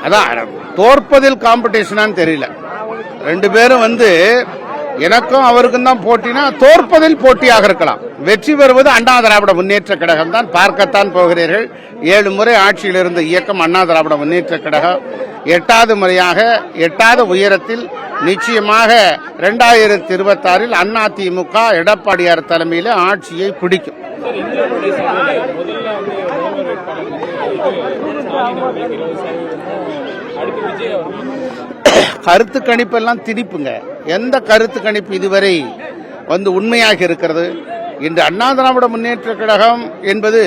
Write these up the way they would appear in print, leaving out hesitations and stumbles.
அதான் தோற்பதில் காம்படிஷனான்னு தெரியல. ரெண்டு பேரும் எனக்கும் அவருக்கும் தான் போட்டினா தோற்பதில் போட்டியாக இருக்கலாம். வெற்றி பெறுவது அண்ணா திராவிட முன்னேற்ற கழகம் தான். பார்க்கத்தான் போகிறீர்கள். 7 முறை ஆட்சியில் இருந்த இயக்கம் அண்ணா திராவிட முன்னேற்ற கழகம் 8வது முறையாக 8வது உயரத்தில் நிச்சயமாக 2026 அதிமுக எடப்பாடியார் தலைமையில் ஆட்சியை பிடிக்கும். கருத்து கணிப்பு எல்லாம் திணிப்புங்க. எந்த கருத்து கணிப்பு இதுவரை உண்மையாக இருக்கிறது? இன்று அண்ணா திராவிட முன்னேற்ற கழகம் என்பது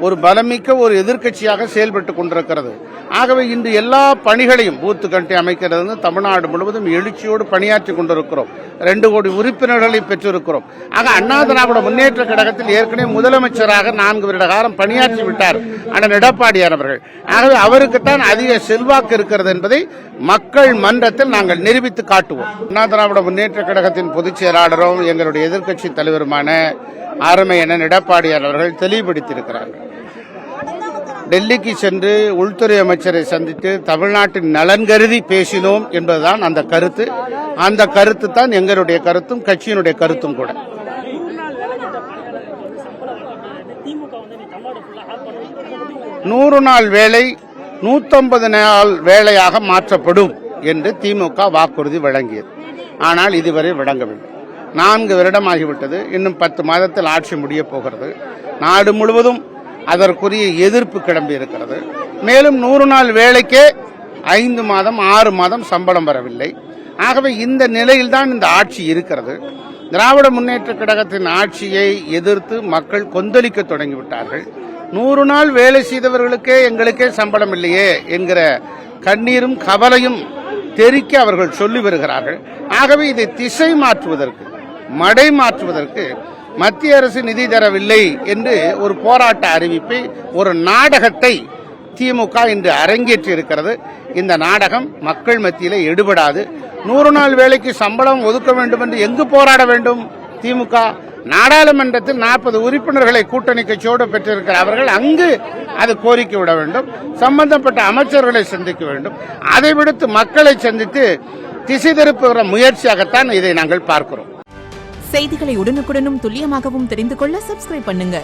ஒரு பலமிக்க ஒரு எதிர்க்கட்சியாக செயல்பட்டுக் கொண்டிருக்கிறது. ஆகவே இன்று எல்லா பணிகளையும் பூத்து கட்டி அமைக்கிறது தமிழ்நாடு முழுவதும் எழுச்சியோடு பணியாற்றி கொண்டிருக்கிறோம். 2 கோடி உறுப்பினர்களை பெற்றிருக்கிறோம். ஆக அண்ணா திராவிட முன்னேற்ற கழகத்தில் ஏற்கனவே முதலமைச்சராக 4 வருட காலம் பணியாற்றி விட்டார் அண்ணன் எடப்பாடியார் அவர்கள். ஆகவே அவருக்குத்தான் அதிக செல்வாக்கு இருக்கிறது என்பதை மக்கள் மன்றத்தில் நாங்கள் நிரூபித்து காட்டுவோம். அண்ணா திராவிட முன்னேற்ற கழகத்தின் பொதுச் செயலாளரும் எங்களுடைய எதிர்க்கட்சி தலைவருமான அருமை அண்ணன் எடப்பாடியார் அவர்கள் தெளிவுபடுத்தியிருக்கிறார்கள். டெல்லிக்கு சென்று உள்துறை அமைச்சரை சந்தித்து தமிழ்நாட்டின் நலன் கருதி பேசினோம் என்பதுதான் அந்த கருத்து. அந்த கருத்து தான் எங்களுடைய கருத்தும் கட்சியினுடைய கருத்தும் கூட. 100 நாள் வேலை 150 நாள் வேலையாக மாற்றப்படும் என்று திமுக வாக்குறுதி வழங்கியது. ஆனால் இதுவரை வழங்கவில்லை. 4 வருடமாகிவிட்டது. இன்னும் 10 மாதத்தில் ஆட்சி முடிய போகிறது. நாடு முழுவதும் அதற்குரிய எதிர்ப்பு கிளம்பி இருக்கிறது. மேலும் 100 நாள் வேலைக்கே 5 மாதம் 6 மாதம் சம்பளம் வரவில்லை. ஆகவே இந்த நிலையில்தான் இந்த ஆட்சி இருக்கிறது. திராவிட முன்னேற்ற கழகத்தின் ஆட்சியை எதிர்த்து மக்கள் கொந்தளிக்க தொடங்கிவிட்டார்கள். 100 நாள் வேலை செய்தவர்களுக்கே எங்களுக்கே சம்பளம் இல்லையே என்கிற கண்ணீரும் கவலையும் தெரிக்க அவர்கள் சொல்லி வருகிறார்கள். ஆகவே இதை திசை மாற்றுவதற்கு மடை மாற்றுவதற்கு மத்திய அரசு நிதி தரவில்லை என்று ஒரு போராட்ட அறிவிப்பை ஒரு நாடகத்தை திமுக இன்று அரங்கேற்றி இருக்கிறது. இந்த நாடகம் மக்கள் மத்தியிலே எடுபடாது. 100 நாள் வேலைக்கு சம்பளம் ஒதுக்க வேண்டும் என்று எங்கு போராட வேண்டும்? திமுக நாடாளுமன்றத்தில் 40 உறுப்பினர்களை கூட்டணி கட்சியோடு பெற்றிருக்கிற அவர்கள் அங்கு அது கோரிக்கை விட வேண்டும். சம்பந்தப்பட்ட அமைச்சர்களை சந்திக்க வேண்டும். அதை விடுத்து மக்களை சந்தித்து திசை திருப்புகிற முயற்சியாகத்தான் இதை நாங்கள் பார்க்கிறோம். செய்திகளை உடனுக்குடனும் துல்லியமாகவும் தெரிந்து கொள்ள சப்ஸ்கிரைப் பண்ணுங்க.